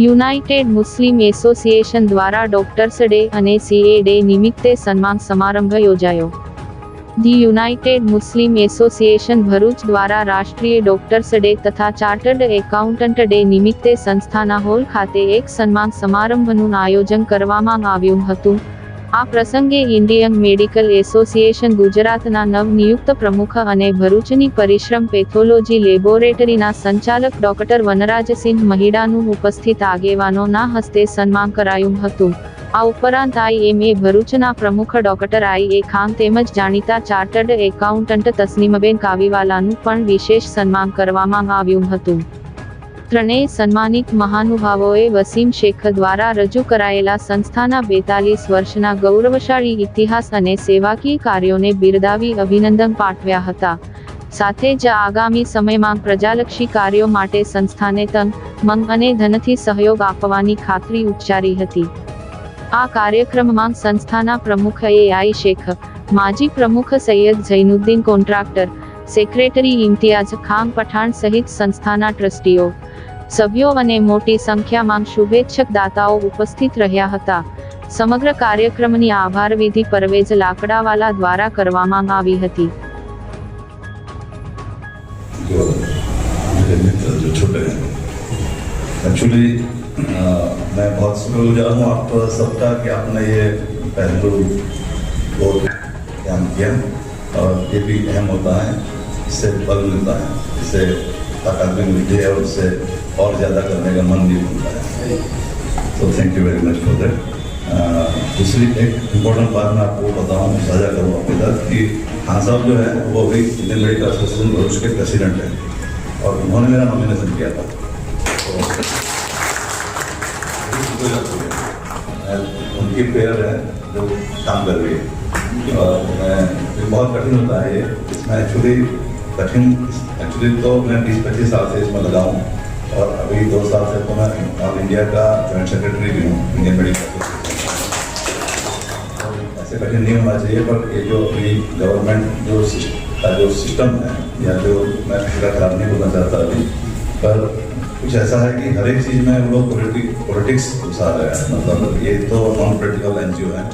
United મુસ્લિમ association દ્વારા doctors day અને CA day નિમિત્તે સન્માન સમારંભ યોજાયો. The United Muslim association Bharuch દ્વારા રાષ્ટ્રીય ડોક્ટર્સ ડે તથા ચાર્ટર્ડ એકાઉન્ટન્ટ ડે નિમિત્તે સંસ્થાના હોલ ખાતે એક સન્માન સમારંભનું આયોજન કરવામાં આવ્યું હતું. આ પ્રસંગે ઇન્ડિયન મેડિકલ એસોસિએશન ગુજરાતના નવનિયુક્ત પ્રમુખ અને ભરૂચની પરિશ્રમ પેથોલોજી લેબોરેટરીના સંચાલક ડોક્ટર વનરાજસિંહ મહિડાનું ઉપસ્થિત આગેવાનોના હસ્તે સન્માન કરાયું હતું. આ ઉપરાંત IMA ભરૂચના પ્રમુખ ડોક્ટર IA ખાન તેમજ જાણીતા ચાર્ટર્ડ એકાઉન્ટન્ટ તસ્નીમબેન કાવીવાલાનું પણ વિશેષ સન્માન કરવામાં આવ્યું હતું. ત્રણેય સન્માનિત મહાનુભાવોએ વસીમ શેખ દ્વારા રજૂ કરાયેલા સંસ્થાના 42 વર્ષના ગૌરવશાળી ઇતિહાસ અને સેવાકીય કાર્યોને બિરદાવી અભિનંદન પાઠવ્યા હતા. સાથે જ આગામી સમયમાં પ્રજાલક્ષી કાર્યો માટે સંસ્થાને તન, મન અને ધનથી સહયોગ આપવાની ખાતરી ઉચ્ચારી હતી. આ કાર્યક્રમમાં સંસ્થાના પ્રમુખ AI શેખ, માજી પ્રમુખ સૈયદ ઝૈનુદ્દીન કોન્ટ્રાક્ટર, સેક્રેટરી ઇમ્તિયાઝ ખાન પઠાણ સહિત સંસ્થાના ટ્રસ્ટીઓ, સભ્યો અને મોટી સંખ્યામાં શુભેચ્છક દાતાઓ ઉપસ્થિત રહ્યા હતા. સમગ્ર કાર્યક્રમની આભાર વિધિ પરવેઝ લાકડાવાલા દ્વારા કરવામાં આવી હતી. मैं बहुत शुक्रगुजार हूँ आप सबका कि आपने ये पहलू को ध्यान किया और ये भी अहम होता है. इससे बल मिलता है, इससे ताकत भी मिलती है और उससे और ज़्यादा करने का मन भी मिलता है. तो thank you very much for that. दूसरी एक इम्पोर्टेंट बात मैं आपको बताऊँ, साझा करूँ आपके साथ कि खान साहब जो है वो अभी इंडियन मेडिकल एसोसिएशन भरूच के प्रेसिडेंट हैं और उन्होंने मेरा नॉमिनेशन किया था. उनकी प्रेयर है जो काम कर रही है और मैं बहुत कठिन होता है ये. इसमें एक्चुअली तो मैं 20-25 साल से इसमें लगा हूँ और अभी 2 साल से तो मैं ऑल इंडिया का जॉइंट सेक्रेटरी भी हूँ इंडियन मेडिकल एसोसिएशन. ऐसे कठिन नहीं होना चाहिए, पर ये जो अभी गवर्नमेंट जो सिस्टम है या जो मैं पूरा खराब नहीं बोलना चाहता अभी, पर कुछ ऐसा है कि हर एक चीज़ में वो लोग पॉलिटिक्स घुसा रहे हैं. मतलब ये तो नॉन पॉलिटिकल NGO है.